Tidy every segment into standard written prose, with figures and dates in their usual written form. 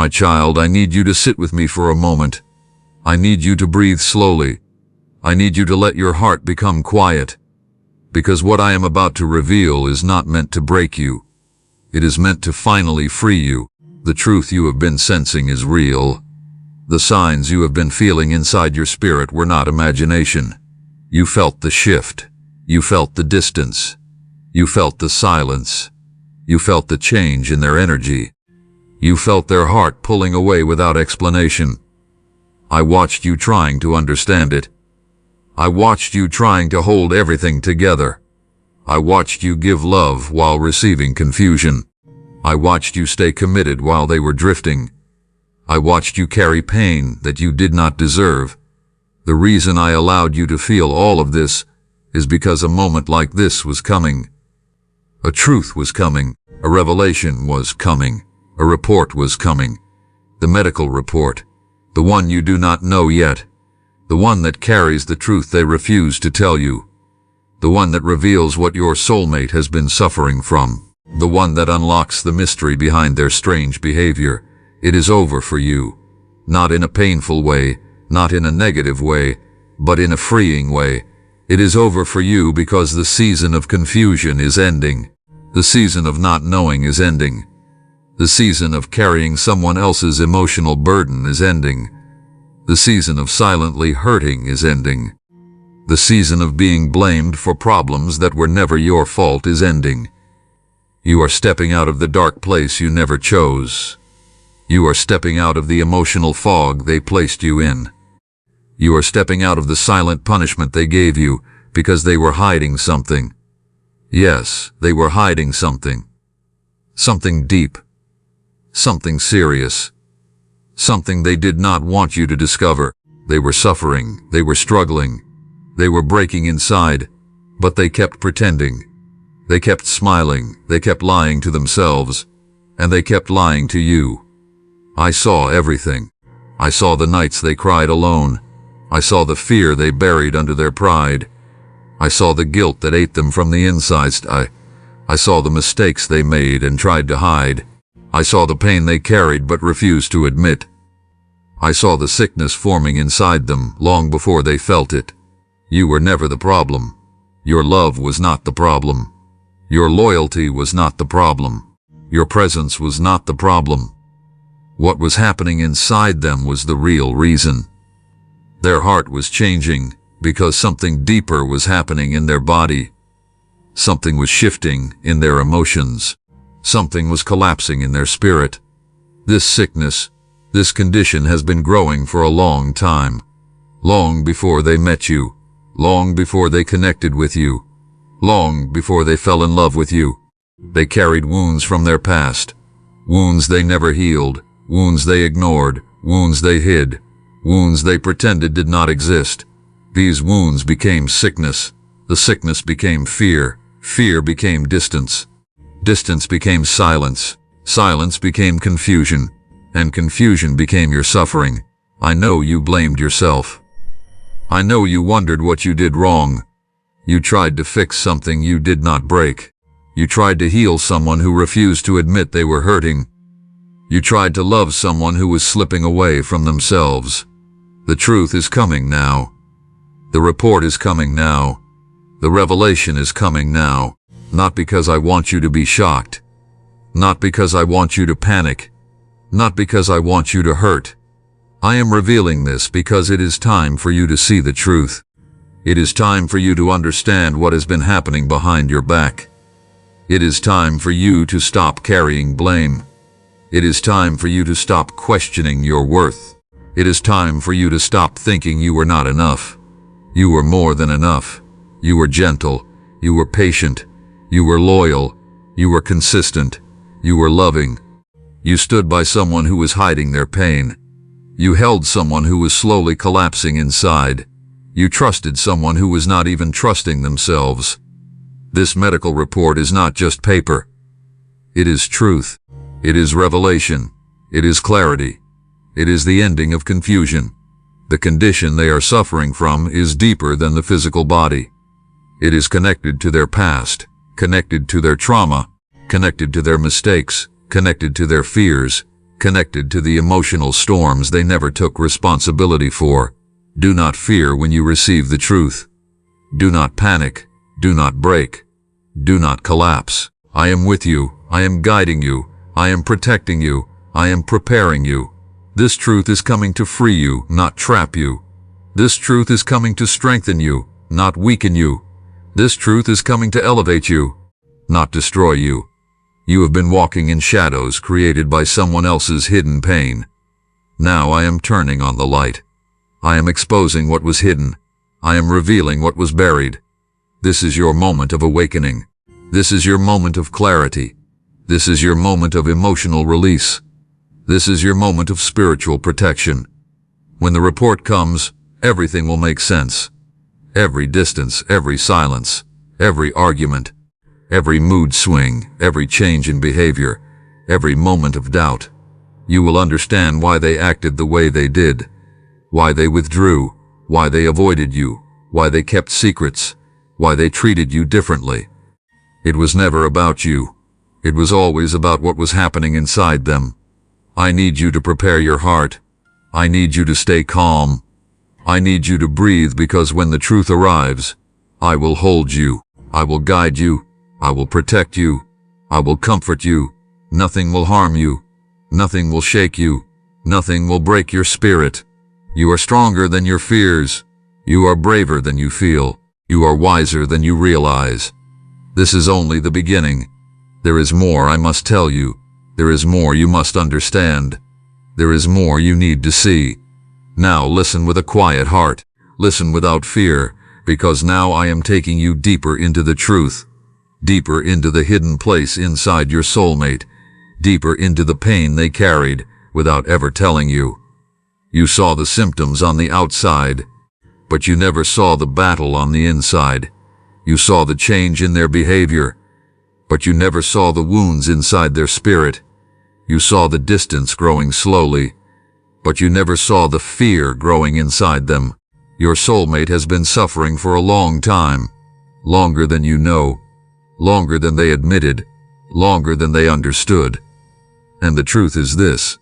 My child, I need you to sit with me for a moment. I need you to breathe slowly. I need you to let your heart become quiet. Because what I am about to reveal is not meant to break you. It is meant to finally free you. The truth you have been sensing is real. The signs you have been feeling inside your spirit were not imagination. You felt the shift. You felt the distance. You felt the silence. You felt the change in their energy. You felt their heart pulling away without explanation. I watched you trying to understand it. I watched you trying to hold everything together. I watched you give love while receiving confusion. I watched you stay committed while they were drifting. I watched you carry pain that you did not deserve. The reason I allowed you to feel all of this is because a moment like this was coming. A truth was coming. A revelation was coming. A report was coming. The medical report. The one you do not know yet. The one that carries the truth they refuse to tell you. The one that reveals what your soulmate has been suffering from. The one that unlocks the mystery behind their strange behavior. It is over for you. Not in a painful way, not in a negative way, but in a freeing way. It is over for you because the season of confusion is ending. The season of not knowing is ending. The season of carrying someone else's emotional burden is ending. The season of silently hurting is ending. The season of being blamed for problems that were never your fault is ending. You are stepping out of the dark place you never chose. You are stepping out of the emotional fog they placed you in. You are stepping out of the silent punishment they gave you because they were hiding something. Yes, they were hiding something. Something deep. Something serious. Something they did not want you to discover. They were suffering. They were struggling. They were breaking inside, but they kept pretending. They kept smiling. They kept lying to themselves, and they kept lying to you. I saw everything. I saw the nights they cried alone. I saw the fear they buried under their pride. I saw the guilt that ate them from the inside. I saw the mistakes they made and tried to hide. I saw the pain they carried but refused to admit. I saw the sickness forming inside them long before they felt it. You were never the problem. Your love was not the problem. Your loyalty was not the problem. Your presence was not the problem. What was happening inside them was the real reason. Their heart was changing because something deeper was happening in their body. Something was shifting in their emotions. Something was collapsing in their spirit. This sickness, this condition has been growing for a long time. Long before they met you. Long before they connected with you. Long before they fell in love with you. They carried wounds from their past. Wounds they never healed. Wounds they ignored. Wounds they hid. Wounds they pretended did not exist. These wounds became sickness. The sickness became fear. Fear became distance. Distance became silence. Silence became confusion. And confusion became your suffering. I know you blamed yourself. I know you wondered what you did wrong. You tried to fix something you did not break. You tried to heal someone who refused to admit they were hurting. You tried to love someone who was slipping away from themselves. The truth is coming now. The report is coming now. The revelation is coming now. Not because I want you to be shocked. Not because I want you to panic. Not because I want you to hurt. I am revealing this because it is time for you to see the truth. It is time for you to understand what has been happening behind your back. It is time for you to stop carrying blame. It is time for you to stop questioning your worth. It is time for you to stop thinking you were not enough. You were more than enough. You were gentle. You were patient. You were loyal. You were consistent. You were loving. You stood by someone who was hiding their pain. You held someone who was slowly collapsing inside. You trusted someone who was not even trusting themselves. This medical report is not just paper. It is truth. It is revelation. It is clarity. It is the ending of confusion. The condition they are suffering from is deeper than the physical body. It is connected to their past, connected to their trauma, connected to their mistakes, connected to their fears, connected to the emotional storms they never took responsibility for. Do not fear when you receive the truth. Do not panic. Do not break. Do not collapse. I am with you. I am guiding you. I am protecting you. I am preparing you. This truth is coming to free you, not trap you. This truth is coming to strengthen you, not weaken you. This truth is coming to elevate you, not destroy you. You have been walking in shadows created by someone else's hidden pain. Now I am turning on the light. I am exposing what was hidden. I am revealing what was buried. This is your moment of awakening. This is your moment of clarity. This is your moment of emotional release. This is your moment of spiritual protection. When the report comes, everything will make sense. Every distance, every silence, every argument, every mood swing, every change in behavior, every moment of doubt. You will understand why they acted the way they did, why they withdrew, why they avoided you, why they kept secrets, why they treated you differently. It was never about you. It was always about what was happening inside them. I need you to prepare your heart. I need you to stay calm. I need you to breathe, because when the truth arrives, I will hold you. I will guide you. I will protect you. I will comfort you. Nothing will harm you. Nothing will shake you. Nothing will break your spirit. You are stronger than your fears. You are braver than you feel. You are wiser than you realize. This is only the beginning. There is more I must tell you. There is more you must understand. There is more you need to see. Now listen with a quiet heart. Listen without fear, because now I am taking you deeper into the truth, deeper into the hidden place inside your soulmate, deeper into the pain they carried without ever telling you. You saw the symptoms on the outside, but you never saw the battle on the inside. You saw the change in their behavior, but you never saw the wounds inside their spirit. You saw the distance growing slowly, but you never saw the fear growing inside them. Your soulmate has been suffering for a long time, longer than you know, longer than they admitted, longer than they understood. And the truth is this: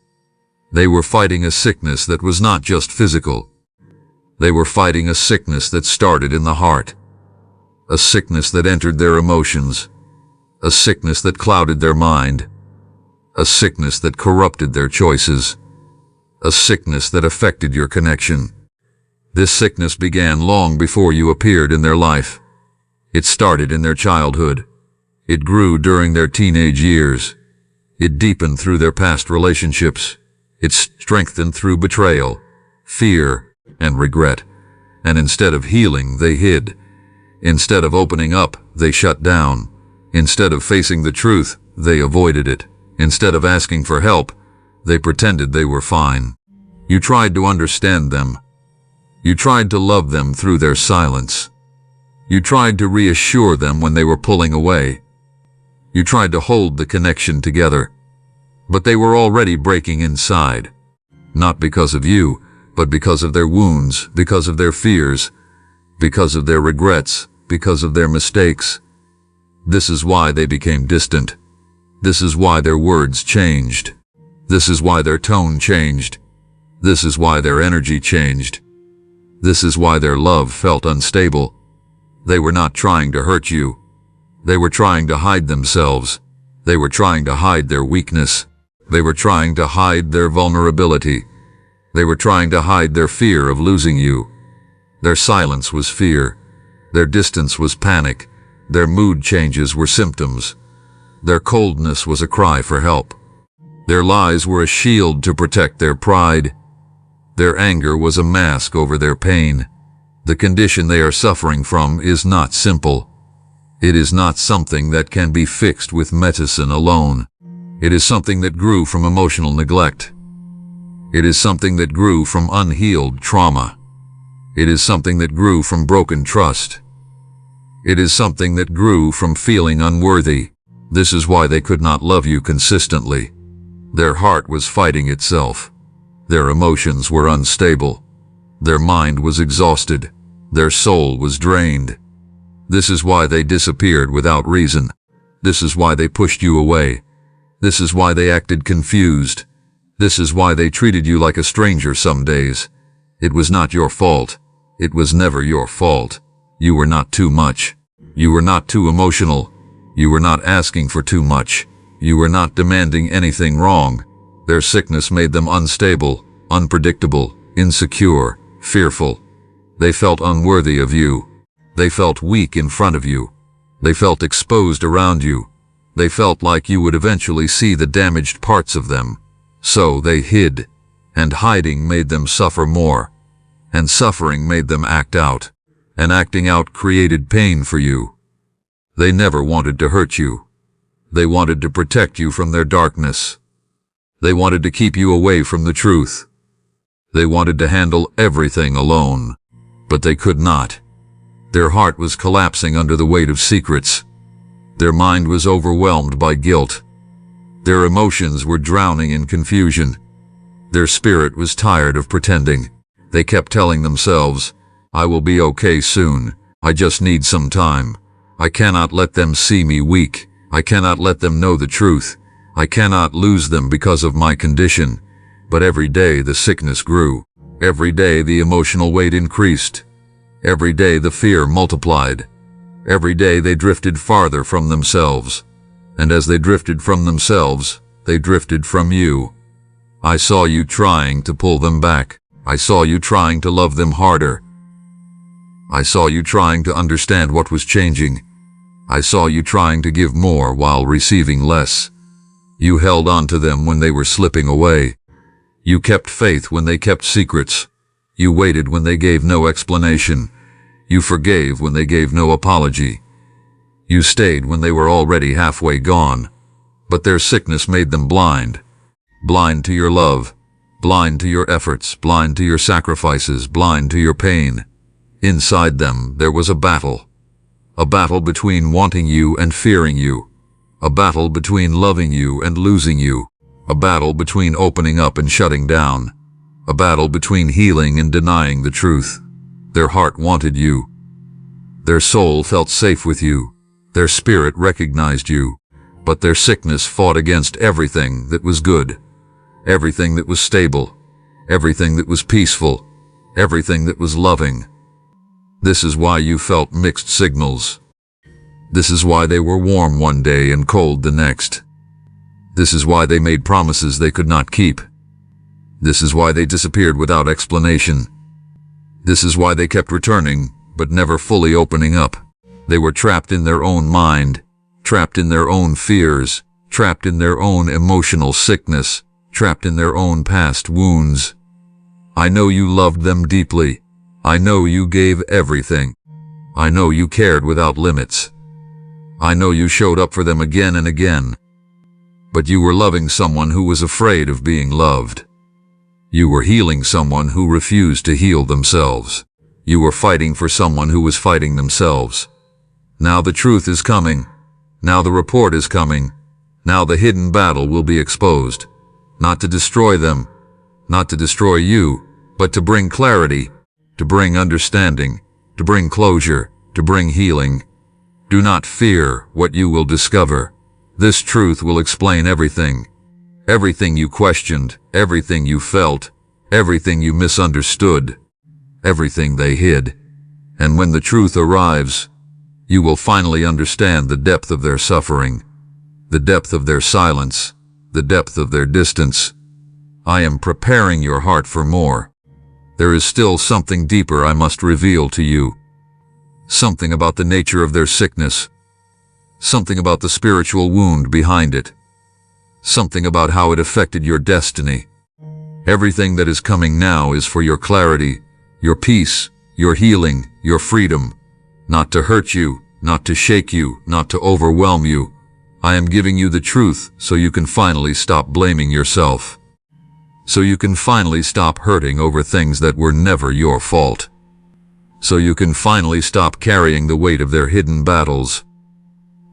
they were fighting a sickness that was not just physical. They were fighting a sickness that started in the heart, a sickness that entered their emotions, a sickness that clouded their mind, a sickness that corrupted their choices, a sickness that affected your connection. This sickness began long before you appeared in their life. It started in their childhood. It grew during their teenage years. It deepened through their past relationships. It strengthened through betrayal, fear, and regret. And instead of healing, they hid. Instead of opening up, they shut down. Instead of facing the truth, they avoided it. Instead of asking for help, they pretended they were fine. You tried to understand them. You tried to love them through their silence. You tried to reassure them when they were pulling away. You tried to hold the connection together. But they were already breaking inside. Not because of you, but because of their wounds, because of their fears, because of their regrets, because of their mistakes. This is why they became distant. This is why their words changed. This is why their tone changed. This is why their energy changed. This is why their love felt unstable. They were not trying to hurt you. They were trying to hide themselves. They were trying to hide their weakness. They were trying to hide their vulnerability. They were trying to hide their fear of losing you. Their silence was fear. Their distance was panic. Their mood changes were symptoms. Their coldness was a cry for help. Their lies were a shield to protect their pride. Their anger was a mask over their pain. The condition they are suffering from is not simple. It is not something that can be fixed with medicine alone. It is something that grew from emotional neglect. It is something that grew from unhealed trauma. It is something that grew from broken trust. It is something that grew from feeling unworthy. This is why they could not love you consistently. Their heart was fighting itself. Their emotions were unstable. Their mind was exhausted. Their soul was drained. This is why they disappeared without reason. This is why they pushed you away. This is why they acted confused. This is why they treated you like a stranger some days. It was not your fault. It was never your fault. You were not too much. You were not too emotional. You were not asking for too much. You were not demanding anything wrong. Their sickness made them unstable, unpredictable, insecure, fearful. They felt unworthy of you. They felt weak in front of you. They felt exposed around you. They felt like you would eventually see the damaged parts of them. So they hid, and hiding made them suffer more. And suffering made them act out. And acting out created pain for you. They never wanted to hurt you. They wanted to protect you from their darkness. They wanted to keep you away from the truth. They wanted to handle everything alone. But they could not. Their heart was collapsing under the weight of secrets. Their mind was overwhelmed by guilt. Their emotions were drowning in confusion. Their spirit was tired of pretending. They kept telling themselves, "I will be okay soon. I just need some time. I cannot let them see me weak. I cannot let them know the truth. I cannot lose them because of my condition." But every day the sickness grew. Every day the emotional weight increased. Every day the fear multiplied. Every day they drifted farther from themselves. And as they drifted from themselves, they drifted from you. I saw you trying to pull them back. I saw you trying to love them harder. I saw you trying to understand what was changing. I saw you trying to give more while receiving less. You held on to them when they were slipping away. You kept faith when they kept secrets. You waited when they gave no explanation. You forgave when they gave no apology. You stayed when they were already halfway gone. But their sickness made them blind. Blind to your love. Blind to your efforts. Blind to your sacrifices. Blind to your pain. Inside them, there was a battle. A battle between wanting you and fearing you. A battle between loving you and losing you. A battle between opening up and shutting down. A battle between healing and denying the truth. Their heart wanted you. Their soul felt safe with you. Their spirit recognized you. But their sickness fought against everything that was good. Everything that was stable. Everything that was peaceful. Everything that was loving. This is why you felt mixed signals. This is why they were warm one day and cold the next. This is why they made promises they could not keep. This is why they disappeared without explanation. This is why they kept returning, but never fully opening up. They were trapped in their own mind, trapped in their own fears, trapped in their own emotional sickness, trapped in their own past wounds. I know you loved them deeply. I know you gave everything. I know you cared without limits. I know you showed up for them again and again. But you were loving someone who was afraid of being loved. You were healing someone who refused to heal themselves. You were fighting for someone who was fighting themselves. Now the truth is coming. Now the report is coming. Now the hidden battle will be exposed. Not to destroy them, not to destroy you, but to bring clarity, to bring understanding, to bring closure, to bring healing. Do not fear what you will discover. This truth will explain everything. Everything you questioned, everything you felt, everything you misunderstood, everything they hid. And when the truth arrives, you will finally understand the depth of their suffering, the depth of their silence, the depth of their distance. I am preparing your heart for more. There is still something deeper I must reveal to you. Something about the nature of their sickness. Something about the spiritual wound behind it. Something about how it affected your destiny. Everything that is coming now is for your clarity, your peace, your healing, your freedom. Not to hurt you, not to shake you, not to overwhelm you. I am giving you the truth so you can finally stop blaming yourself. So you can finally stop hurting over things that were never your fault. So you can finally stop carrying the weight of their hidden battles.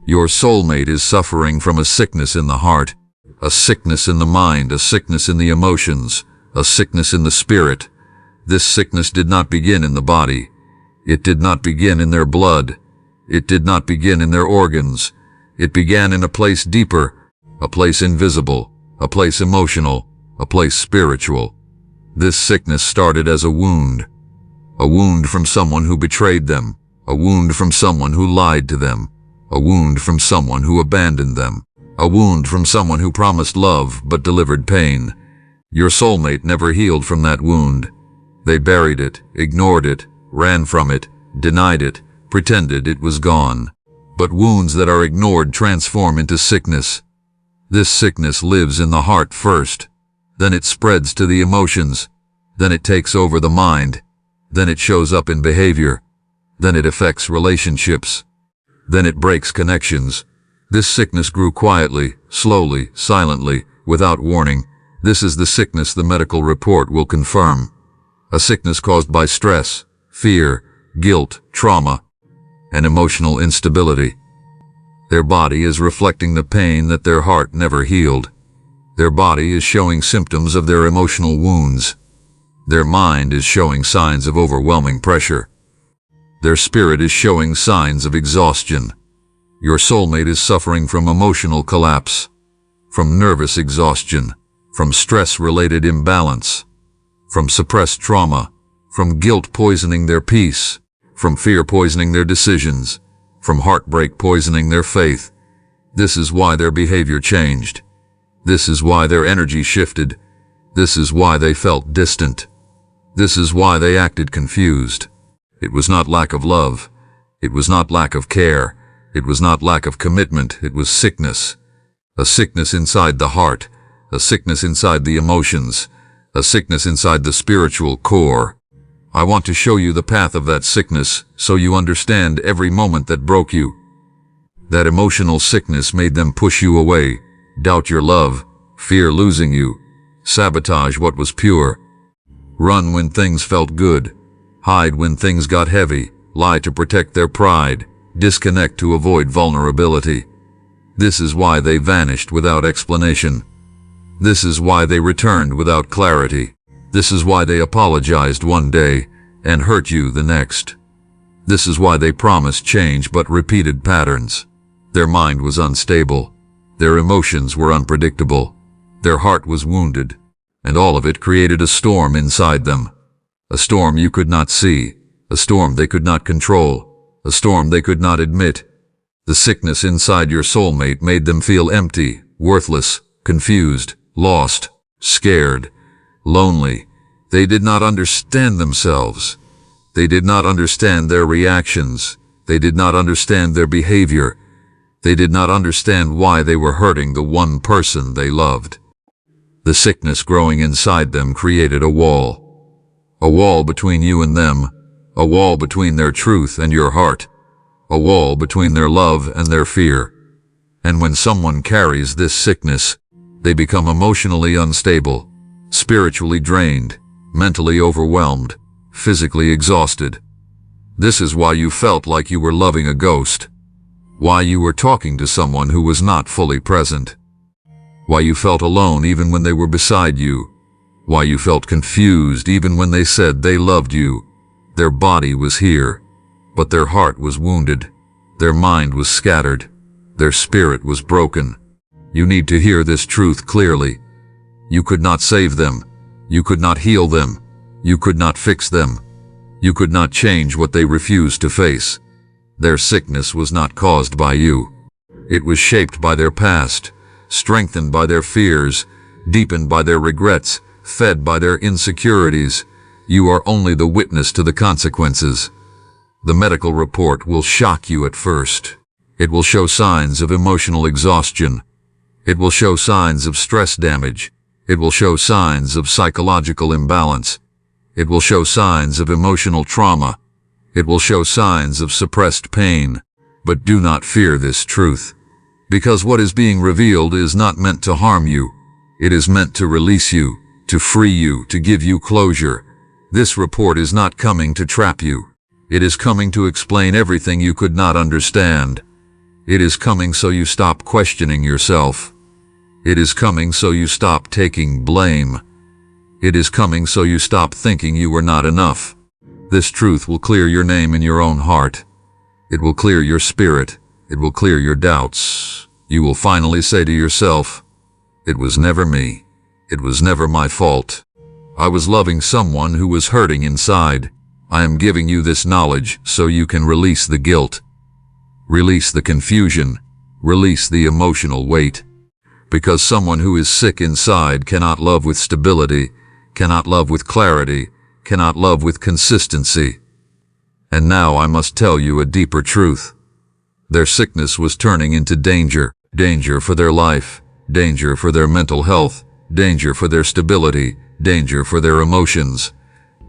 Your soulmate is suffering from a sickness in the heart, a sickness in the mind, a sickness in the emotions, a sickness in the spirit. This sickness did not begin in the body. It did not begin in their blood. It did not begin in their organs. It began in a place deeper, a place invisible, a place emotional, a place spiritual. This sickness started as a wound from someone who betrayed them, a wound from someone who lied to them, a wound from someone who abandoned them, a wound from someone who promised love but delivered pain. Your soulmate never healed from that wound. They buried it, ignored it, ran from it, denied it, pretended it was gone. But wounds that are ignored transform into sickness. This sickness lives in the heart first. Then it spreads to the emotions. Then it takes over the mind. Then it shows up in behavior. Then it affects relationships. Then it breaks connections. This sickness grew quietly, slowly, silently, without warning. This is the sickness the medical report will confirm. A sickness caused by stress, fear, guilt, trauma, and emotional instability. Their body is reflecting the pain that their heart never healed. Their body is showing symptoms of their emotional wounds. Their mind is showing signs of overwhelming pressure. Their spirit is showing signs of exhaustion. Your soulmate is suffering from emotional collapse, from nervous exhaustion, from stress-related imbalance, from suppressed trauma, from guilt poisoning their peace, from fear poisoning their decisions, from heartbreak poisoning their faith. This is why their behavior changed. This is why their energy shifted. This is why they felt distant. This is why they acted confused. It was not lack of love. It was not lack of care. It was not lack of commitment. It was sickness. A sickness inside the heart. A sickness inside the emotions. A sickness inside the spiritual core. I want to show you the path of that sickness so you understand every moment that broke you. That emotional sickness made them push you away, doubt your love, fear losing you, sabotage what was pure, run when things felt good, hide when things got heavy, lie to protect their pride, disconnect to avoid vulnerability. This is why they vanished without explanation. This is why they returned without clarity. This is why they apologized one day and hurt you the next. This is why they promised change but repeated patterns. Their mind was unstable. Their emotions were unpredictable. Their heart was wounded. And all of it created a storm inside them. A storm you could not see. A storm they could not control. A storm they could not admit. The sickness inside your soulmate made them feel empty, worthless, confused, lost, scared, lonely. They did not understand themselves. They did not understand their reactions. They did not understand their behavior. They did not understand why they were hurting the one person they loved. The sickness growing inside them created a wall. A wall between you and them. A wall between their truth and your heart. A wall between their love and their fear. And when someone carries this sickness, they become emotionally unstable, spiritually drained, mentally overwhelmed, physically exhausted. This is why you felt like you were loving a ghost. Why you were talking to someone who was not fully present. Why you felt alone even when they were beside you. Why you felt confused even when they said they loved you. Their body was here, but their heart was wounded. Their mind was scattered. Their spirit was broken. You need to hear this truth clearly. You could not save them. You could not heal them. You could not fix them. You could not change what they refused to face. Their sickness was not caused by you. It was shaped by their past, strengthened by their fears, deepened by their regrets, fed by their insecurities. You are only the witness to the consequences. The medical report will shock you at first. It will show signs of emotional exhaustion. It will show signs of stress damage. It will show signs of psychological imbalance. It will show signs of emotional trauma. It will show signs of suppressed pain. But do not fear this truth, because what is being revealed is not meant to harm you. It is meant to release you, to free you, to give you closure. This report is not coming to trap you. It is coming to explain everything you could not understand. It is coming so you stop questioning yourself. It is coming so you stop taking blame. It is coming so you stop thinking you were not enough. This truth will clear your name in your own heart. It will clear your spirit. It will clear your doubts. You will finally say to yourself, "It was never me. It was never my fault. I was loving someone who was hurting inside. I am giving you this knowledge so you can release the guilt, release the confusion, release the emotional weight. Because someone who is sick inside cannot love with stability, cannot love with clarity, cannot love with consistency. And now I must tell you a deeper truth. Their sickness was turning into danger, danger for their life, danger for their mental health, danger for their stability, danger for their emotions.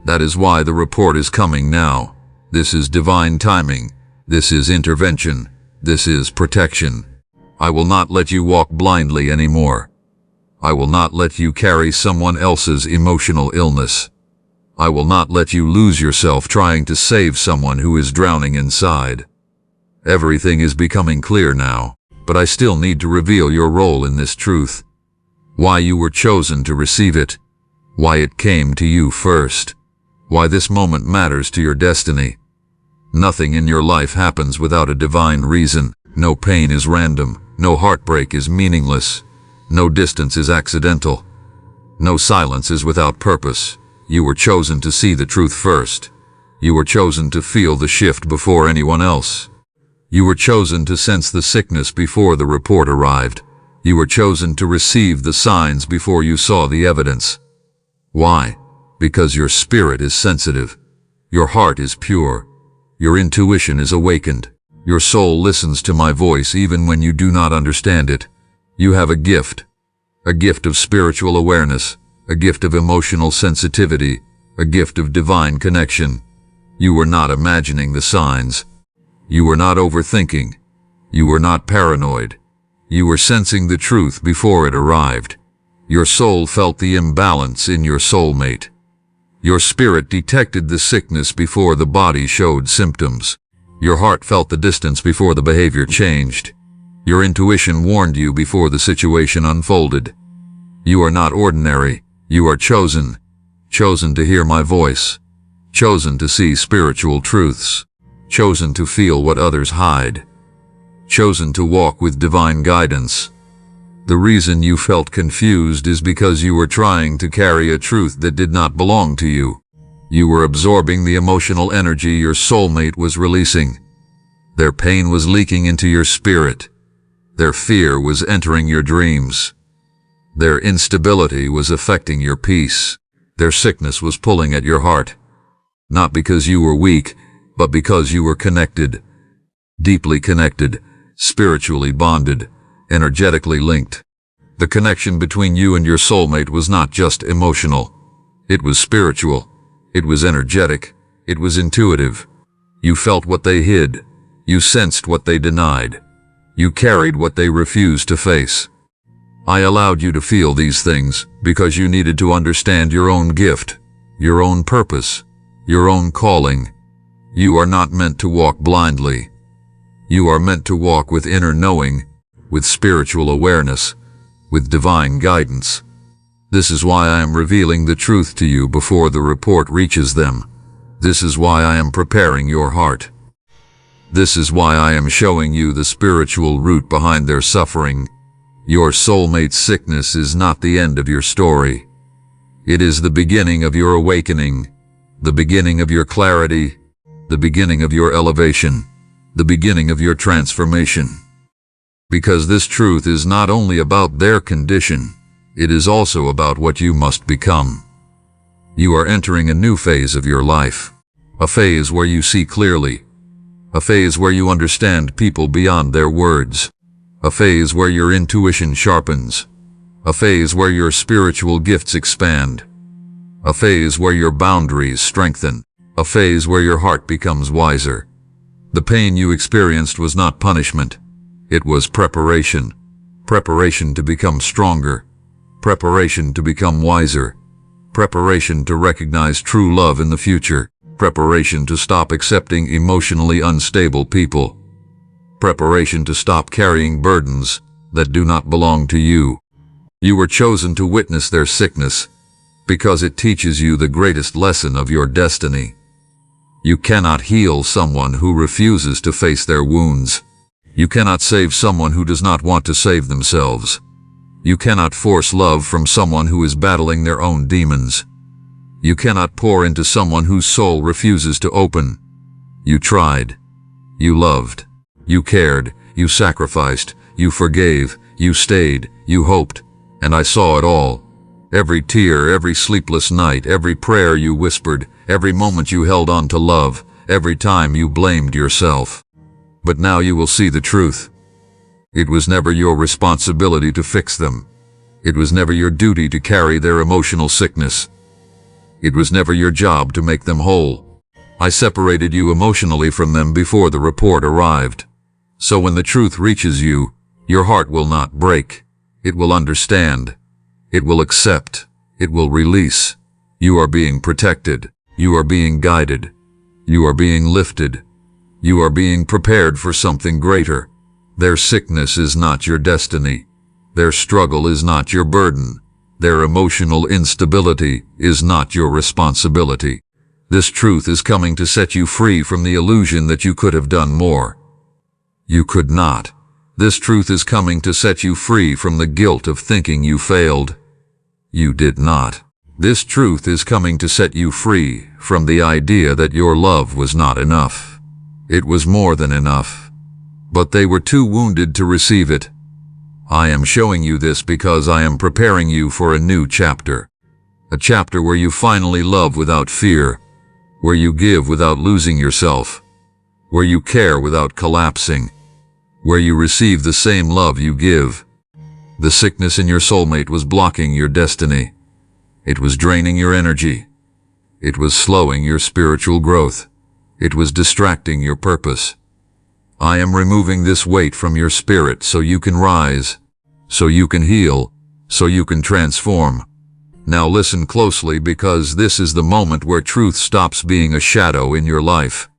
That is why the report is coming now. This is divine timing. This is intervention. This is protection. I will not let you walk blindly anymore. I will not let you carry someone else's emotional illness. I will not let you lose yourself trying to save someone who is drowning inside. Everything is becoming clear now, but I still need to reveal your role in this truth. Why you were chosen to receive it. Why it came to you first. Why this moment matters to your destiny. Nothing in your life happens without a divine reason. No pain is random. No heartbreak is meaningless. No distance is accidental. No silence is without purpose. You were chosen to see the truth first. You were chosen to feel the shift before anyone else. You were chosen to sense the sickness before the report arrived. You were chosen to receive the signs before you saw the evidence. Why? Because your spirit is sensitive. Your heart is pure. Your intuition is awakened. Your soul listens to my voice even when you do not understand it. You have a gift of spiritual awareness, a gift of emotional sensitivity, a gift of divine connection. You were not imagining the signs. You were not overthinking. You were not paranoid. You were sensing the truth before it arrived. Your soul felt the imbalance in your soulmate. Your spirit detected the sickness before the body showed symptoms. Your heart felt the distance before the behavior changed. Your intuition warned you before the situation unfolded. You are not ordinary. You are chosen. Chosen to hear my voice. Chosen to see spiritual truths. Chosen to feel what others hide. Chosen to walk with divine guidance. The reason you felt confused is because you were trying to carry a truth that did not belong to you. You were absorbing the emotional energy your soulmate was releasing. Their pain was leaking into your spirit. Their fear was entering your dreams. Their instability was affecting your peace. Their sickness was pulling at your heart. Not because you were weak, but because you were connected. Deeply connected, spiritually bonded, energetically linked. The connection between you and your soulmate was not just emotional. It was spiritual. It was energetic. It was intuitive. You felt what they hid. You sensed what they denied. You carried what they refused to face. I allowed you to feel these things because you needed to understand your own gift, your own purpose, your own calling. You are not meant to walk blindly. You are meant to walk with inner knowing, with spiritual awareness, with divine guidance. This is why I am revealing the truth to you before the report reaches them. This is why I am preparing your heart. This is why I am showing you the spiritual root behind their suffering. Your soulmate's sickness is not the end of your story. It is the beginning of your awakening, the beginning of your clarity, the beginning of your elevation, the beginning of your transformation. Because this truth is not only about their condition, it is also about what you must become. You are entering a new phase of your life, a phase where you see clearly, a phase where you understand people beyond their words, a phase where your intuition sharpens, a phase where your spiritual gifts expand, a phase where your boundaries strengthen, a phase where your heart becomes wiser. The pain you experienced was not punishment. It was preparation. Preparation to become stronger. Preparation to become wiser. Preparation to recognize true love in the future. Preparation to stop accepting emotionally unstable people. Preparation to stop carrying burdens that do not belong to you. You were chosen to witness their sickness because it teaches you the greatest lesson of your destiny. You cannot heal someone who refuses to face their wounds. You cannot save someone who does not want to save themselves. You cannot force love from someone who is battling their own demons. You cannot pour into someone whose soul refuses to open. You tried. You loved. You cared. You sacrificed. You forgave. You stayed. You hoped. And I saw it all. Every tear, every sleepless night, every prayer you whispered, every moment you held on to love, every time you blamed yourself. But now you will see the truth. It was never your responsibility to fix them. It was never your duty to carry their emotional sickness. It was never your job to make them whole. I separated you emotionally from them before the report arrived. So when the truth reaches you, your heart will not break. It will understand. It will accept. It will release. You are being protected. You are being guided. You are being lifted. You are being prepared for something greater. Their sickness is not your destiny. Their struggle is not your burden. Their emotional instability is not your responsibility. This truth is coming to set you free from the illusion that you could have done more. You could not. This truth is coming to set you free from the guilt of thinking you failed. You did not. This truth is coming to set you free from the idea that your love was not enough. It was more than enough. But they were too wounded to receive it. I am showing you this because I am preparing you for a new chapter. A chapter where you finally love without fear, where you give without losing yourself, where you care without collapsing, where you receive the same love you give. The sickness in your soulmate was blocking your destiny. It was draining your energy. It was slowing your spiritual growth. It was distracting your purpose. I am removing this weight from your spirit so you can rise, so you can heal, so you can transform. Now listen closely because this is the moment where truth stops being a shadow in your life.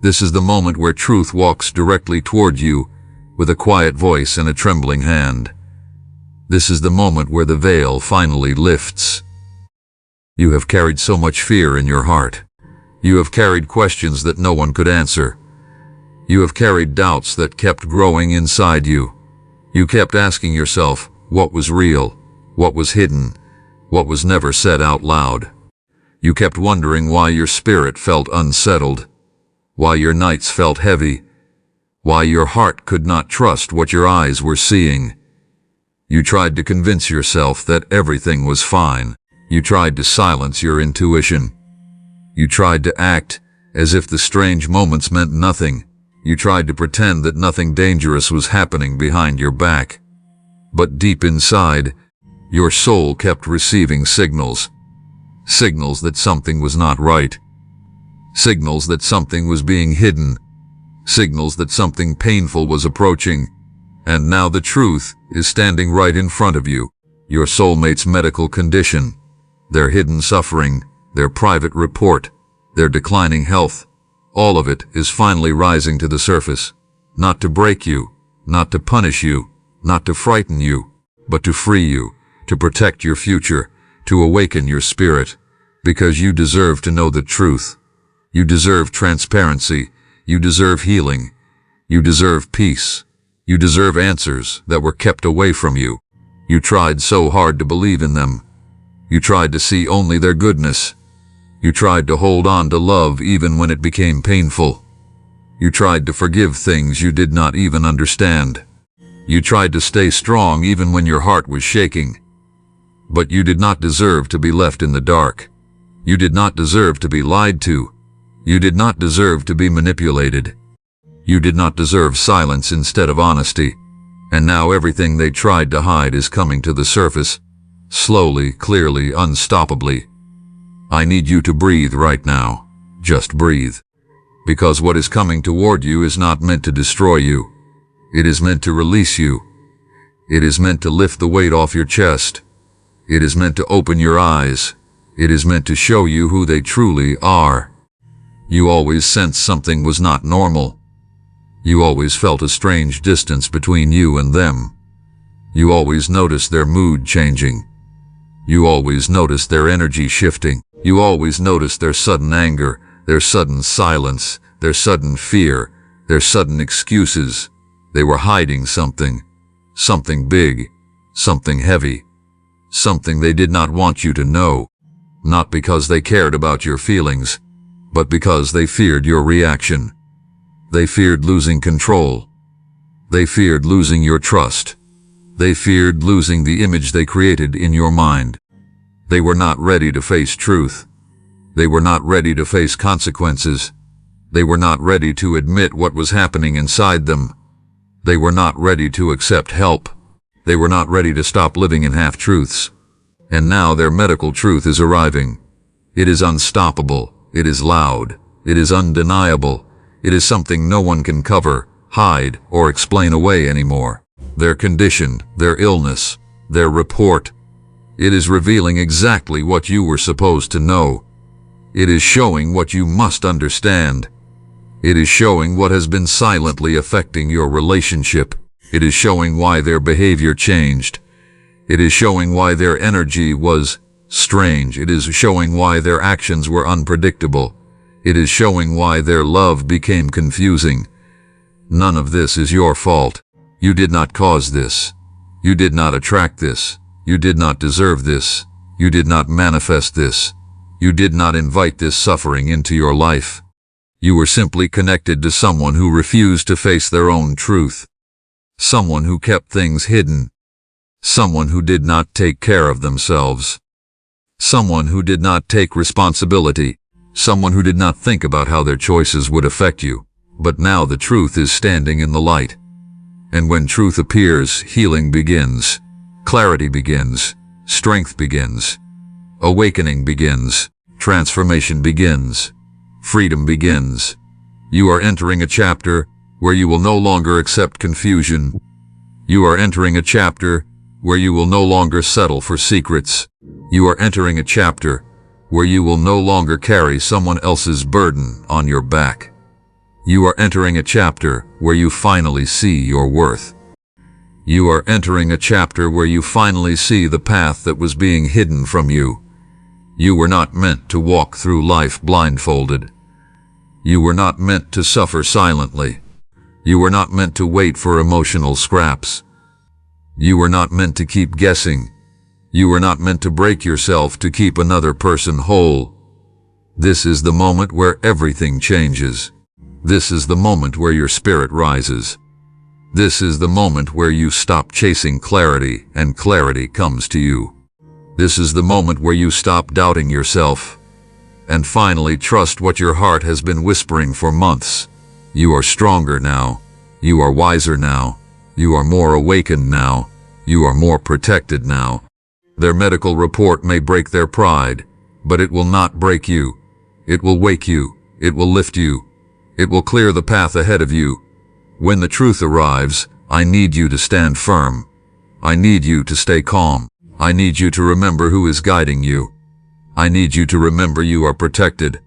This is the moment where truth walks directly toward you with a quiet voice and a trembling hand. This is the moment where the veil finally lifts. You have carried so much fear in your heart. You have carried questions that no one could answer. You have carried doubts that kept growing inside you. You kept asking yourself what was real, what was hidden, what was never said out loud. You kept wondering why your spirit felt unsettled, why your nights felt heavy, why your heart could not trust what your eyes were seeing. You tried to convince yourself that everything was fine. You tried to silence your intuition. You tried to act as if the strange moments meant nothing. You tried to pretend that nothing dangerous was happening behind your back. But deep inside, your soul kept receiving signals. Signals that something was not right. Signals that something was being hidden. Signals that something painful was approaching. And now the truth is standing right in front of you. Your soulmate's medical condition, their hidden suffering, their private report, their declining health. All of it is finally rising to the surface, not to break you, not to punish you, not to frighten you, but to free you, to protect your future, to awaken your spirit, because you deserve to know the truth. You deserve transparency. You deserve healing. You deserve peace. You deserve answers that were kept away from you. You tried so hard to believe in them. You tried to see only their goodness. You tried to hold on to love even when it became painful. You tried to forgive things you did not even understand. You tried to stay strong even when your heart was shaking. But you did not deserve to be left in the dark. You did not deserve to be lied to. You did not deserve to be manipulated. You did not deserve silence instead of honesty. And now everything they tried to hide is coming to the surface, slowly, clearly, unstoppably. I need you to breathe right now. Just breathe. Because what is coming toward you is not meant to destroy you. It is meant to release you. It is meant to lift the weight off your chest. It is meant to open your eyes. It is meant to show you who they truly are. You always sensed something was not normal. You always felt a strange distance between you and them. You always noticed their mood changing. You always noticed their energy shifting. You always noticed their sudden anger, their sudden silence, their sudden fear, their sudden excuses. They were hiding something. Something big. something heavy, something they did not want you to know, not because they cared about your feelings, but because they feared your reaction. They feared losing control. They feared losing your trust. They feared losing the image they created in your mind. They were not ready to face truth. They were not ready to face consequences. They were not ready to admit what was happening inside them. They were not ready to accept help. They were not ready to stop living in half-truths. And now their medical truth is arriving. It is unstoppable. It is loud. It is undeniable. It is something no one can cover, hide, or explain away anymore. Their condition, their illness, their report. It is revealing exactly what you were supposed to know. It is showing what you must understand. It is showing what has been silently affecting your relationship. It is showing why their behavior changed. It is showing why their energy was strange. It is showing why their actions were unpredictable. It is showing why their love became confusing. None of this is your fault. You did not cause this. You did not attract this. You did not deserve this. You did not manifest this. You did not invite this suffering into your life. You were simply connected to someone who refused to face their own truth. Someone who kept things hidden. Someone who did not take care of themselves. Someone who did not take responsibility. Someone who did not think about how their choices would affect you. But now the truth is standing in the light. And when truth appears, healing begins. Clarity begins. Strength begins. Awakening begins. Transformation begins. Freedom begins. You are entering a chapter where you will no longer accept confusion. You are entering a chapter where you will no longer settle for secrets. You are entering a chapter where you will no longer carry someone else's burden on your back. You are entering a chapter where you finally see your worth. You are entering a chapter where you finally see the path that was being hidden from you. You were not meant to walk through life blindfolded. You were not meant to suffer silently. You were not meant to wait for emotional scraps. You were not meant to keep guessing. You were not meant to break yourself to keep another person whole. This is the moment where everything changes. This is the moment where your spirit rises. This is the moment where you stop chasing clarity and clarity comes to you. This is the moment where you stop doubting yourself and finally trust what your heart has been whispering for months. You are stronger now. You are wiser now. You are more awakened now. You are more protected now. Their medical report may break their pride, but it will not break you. It will wake you. It will lift you. It will clear the path ahead of you. When the truth arrives, I need you to stand firm. I need you to stay calm. I need you to remember who is guiding you. I need you to remember you are protected.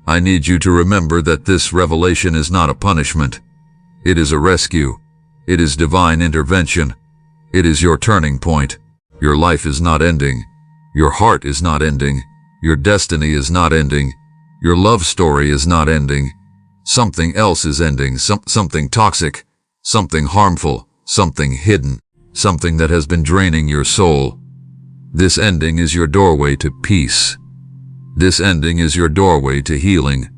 I need you to remember that this revelation is not a punishment. It is a rescue. It is divine intervention. It is your turning point. Your life is not ending. Your heart is not ending. Your destiny is not ending. Your love story is not ending. Something else is ending. Something toxic. Something harmful. Something hidden. Something that has been draining your soul. This ending is your doorway to peace. This ending is your doorway to healing.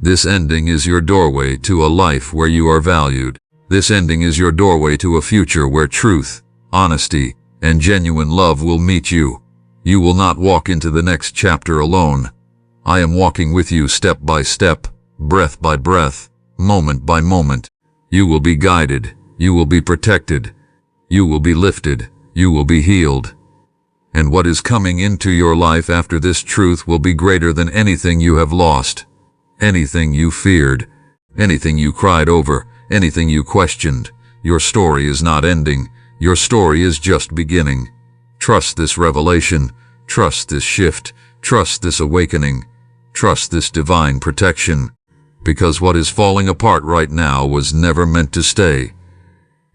This ending is your doorway to a life where you are valued. This ending is your doorway to a future where truth, honesty, and genuine love will meet you. You will not walk into the next chapter alone. I am walking with you step by step, breath by breath, moment by moment. You will be guided. You will be protected. You will be lifted. You will be healed. And what is coming into your life after this truth will be greater than anything you have lost, anything you feared, anything you cried over, anything you questioned. Your story is not ending. Your story is just beginning. Trust this revelation. Trust this shift. Trust this awakening. Trust this divine protection. Because what is falling apart right now was never meant to stay.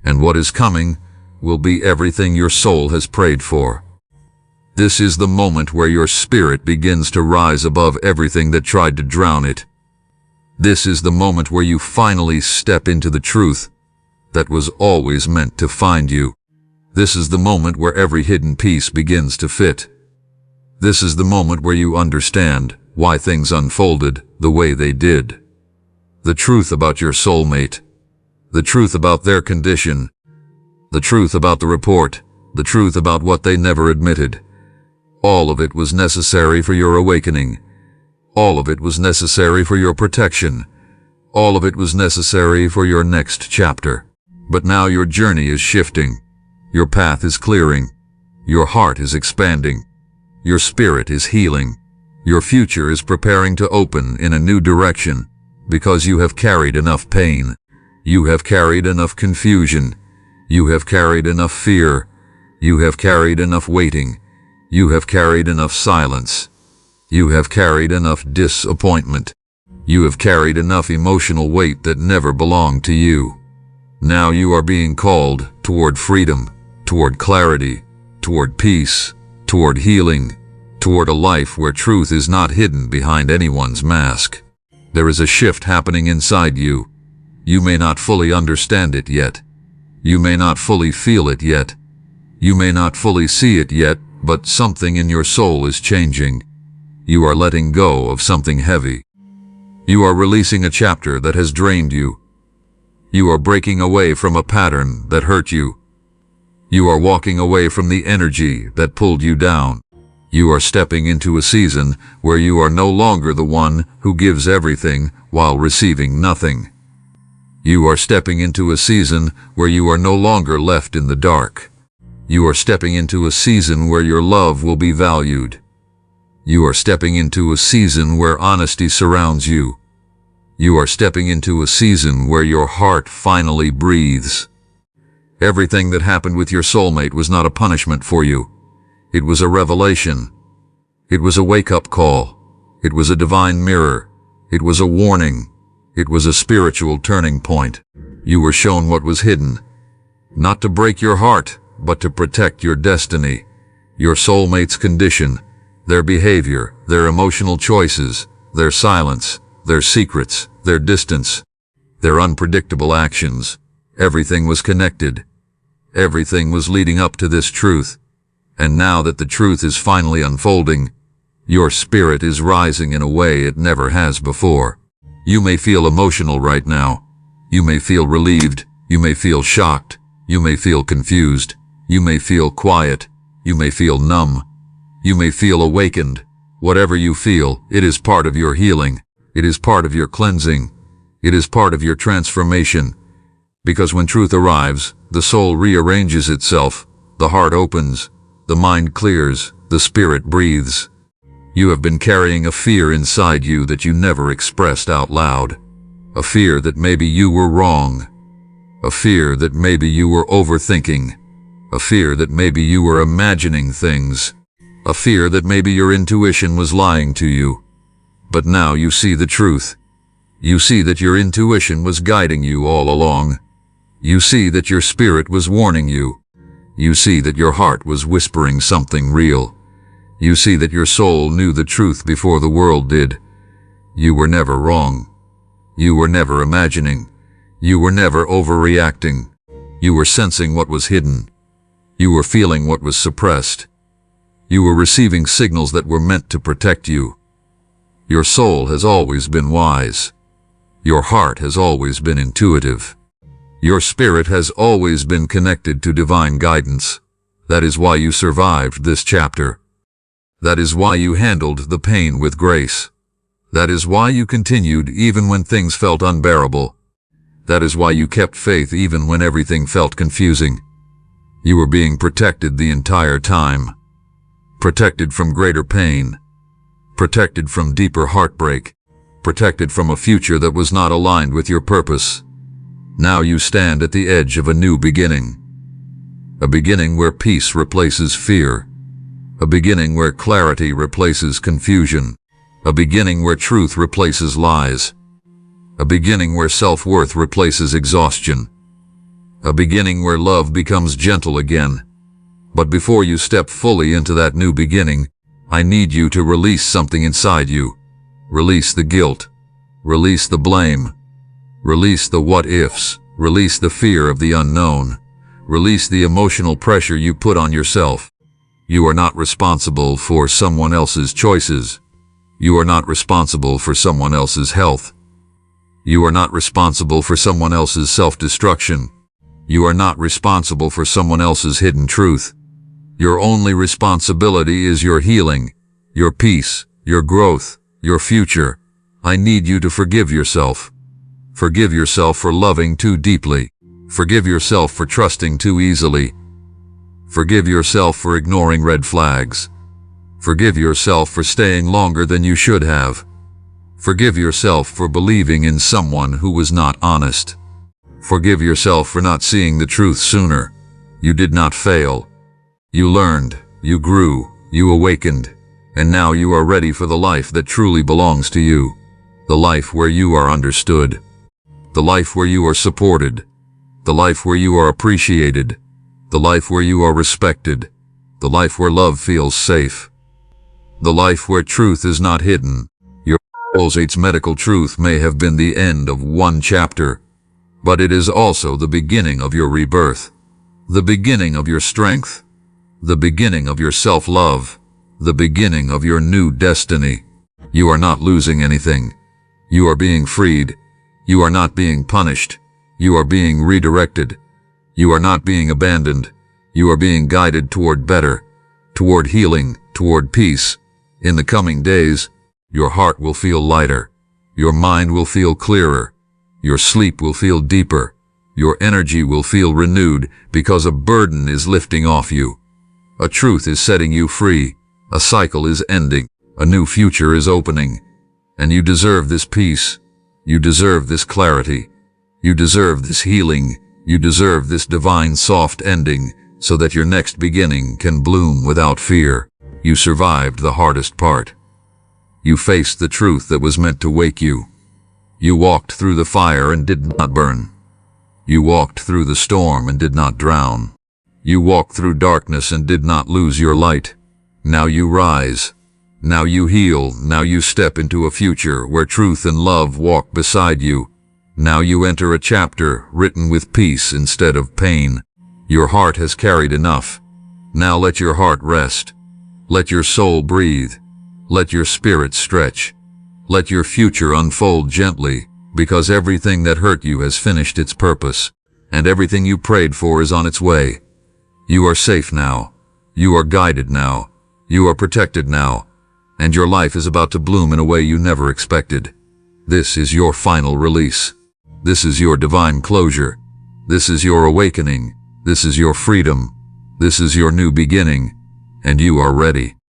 And what is coming will be everything your soul has prayed for. This is the moment where your spirit begins to rise above everything that tried to drown it. This is the moment where you finally step into the truth that was always meant to find you. This is the moment where every hidden piece begins to fit. This is the moment where you understand why things unfolded the way they did. The truth about your soulmate, the truth about their condition, the truth about the report, the truth about what they never admitted. All of it was necessary for your awakening. All of it was necessary for your protection. All of it was necessary for your next chapter. But now your journey is shifting. Your path is clearing. Your heart is expanding. Your spirit is healing. Your future is preparing to open in a new direction because you have carried enough pain. You have carried enough confusion. You have carried enough fear. You have carried enough waiting. You have carried enough silence. You have carried enough disappointment. You have carried enough emotional weight that never belonged to you. Now you are being called toward freedom, toward clarity, toward peace, toward healing, toward a life where truth is not hidden behind anyone's mask. There is a shift happening inside you. You may not fully understand it yet. You may not fully feel it yet. You may not fully see it yet, but something in your soul is changing. You are letting go of something heavy. You are releasing a chapter that has drained you. You are breaking away from a pattern that hurt you. You are walking away from the energy that pulled you down. You are stepping into a season where you are no longer the one who gives everything while receiving nothing. You are stepping into a season where you are no longer left in the dark. You are stepping into a season where your love will be valued. You are stepping into a season where honesty surrounds you. You are stepping into a season where your heart finally breathes. Everything that happened with your soulmate was not a punishment for you. It was a revelation. It was a wake-up call. It was a divine mirror. It was a warning. It was a spiritual turning point. You were shown what was hidden, not to break your heart, but to protect your destiny, your soulmate's condition, their behavior, their emotional choices, their silence, their secrets, their distance, their unpredictable actions. Everything was connected. Everything was leading up to this truth. And now that the truth is finally unfolding, your spirit is rising in a way it never has before. You may feel emotional right now. You may feel relieved. You may feel shocked. You may feel confused. You may feel quiet. You may feel numb. You may feel awakened. Whatever you feel, it is part of your healing. It is part of your cleansing. It is part of your transformation. Because when truth arrives, the soul rearranges itself, the heart opens, the mind clears, the spirit breathes. You have been carrying a fear inside you that you never expressed out loud. A fear that maybe you were wrong. A fear that maybe you were overthinking. A fear that maybe you were imagining things. A fear that maybe your intuition was lying to you. But now you see the truth. You see that your intuition was guiding you all along. You see that your spirit was warning you. You see that your heart was whispering something real. You see that your soul knew the truth before the world did. You were never wrong. You were never imagining. You were never overreacting. You were sensing what was hidden. You were feeling what was suppressed. You were receiving signals that were meant to protect you. Your soul has always been wise. Your heart has always been intuitive. Your spirit has always been connected to divine guidance. That is why you survived this chapter. That is why you handled the pain with grace. That is why you continued even when things felt unbearable. That is why you kept faith even when everything felt confusing. You were being protected the entire time. Protected from greater pain. Protected from deeper heartbreak. Protected from a future that was not aligned with your purpose. Now you stand at the edge of a new beginning. A beginning where peace replaces fear. A beginning where clarity replaces confusion. A beginning where truth replaces lies. A beginning where self-worth replaces exhaustion. A beginning where love becomes gentle again. But before you step fully into that new beginning, I need you to release something inside you. Release the guilt. Release the blame. Release the what-ifs. Release the fear of the unknown. Release the emotional pressure you put on yourself. You are not responsible for someone else's choices. You are not responsible for someone else's health. You are not responsible for someone else's self-destruction. You are not responsible for someone else's hidden truth. Your only responsibility is your healing, your peace, your growth, your future. I need you to forgive yourself. Forgive yourself for loving too deeply. Forgive yourself for trusting too easily. Forgive yourself for ignoring red flags. Forgive yourself for staying longer than you should have. Forgive yourself for believing in someone who was not honest. Forgive yourself for not seeing the truth sooner. You did not fail. You learned, you grew, you awakened, and now you are ready for the life that truly belongs to you. The life where you are understood. The life where you are supported. The life where you are appreciated. The life where you are respected. The life where love feels safe. The life where truth is not hidden. Your Soulmate's medical truth may have been the end of one chapter, but it is also the beginning of your rebirth, the beginning of your strength, the beginning of your self-love, the beginning of your new destiny. You are not losing anything. You are being freed. You are not being punished. You are being redirected. You are not being abandoned. You are being guided toward better, toward healing, toward peace. In the coming days, your heart will feel lighter. Your mind will feel clearer. Your sleep will feel deeper. Your energy will feel renewed because a burden is lifting off you. A truth is setting you free. A cycle is ending. A new future is opening. And you deserve this peace. You deserve this clarity. You deserve this healing. You deserve this divine soft ending so that your next beginning can bloom without fear. You survived the hardest part. You faced the truth that was meant to wake you. You walked through the fire and did not burn. You walked through the storm and did not drown. You walked through darkness and did not lose your light. Now you rise. Now you heal. Now you step into a future where truth and love walk beside you. Now you enter a chapter written with peace instead of pain. Your heart has carried enough. Now let your heart rest. Let your soul breathe. Let your spirit stretch. Let your future unfold gently, because everything that hurt you has finished its purpose, and everything you prayed for is on its way. You are safe now. You are guided now. You are protected now. And your life is about to bloom in a way you never expected. This is your final release. This is your divine closure. This is your awakening. This is your freedom. This is your new beginning. And you are ready.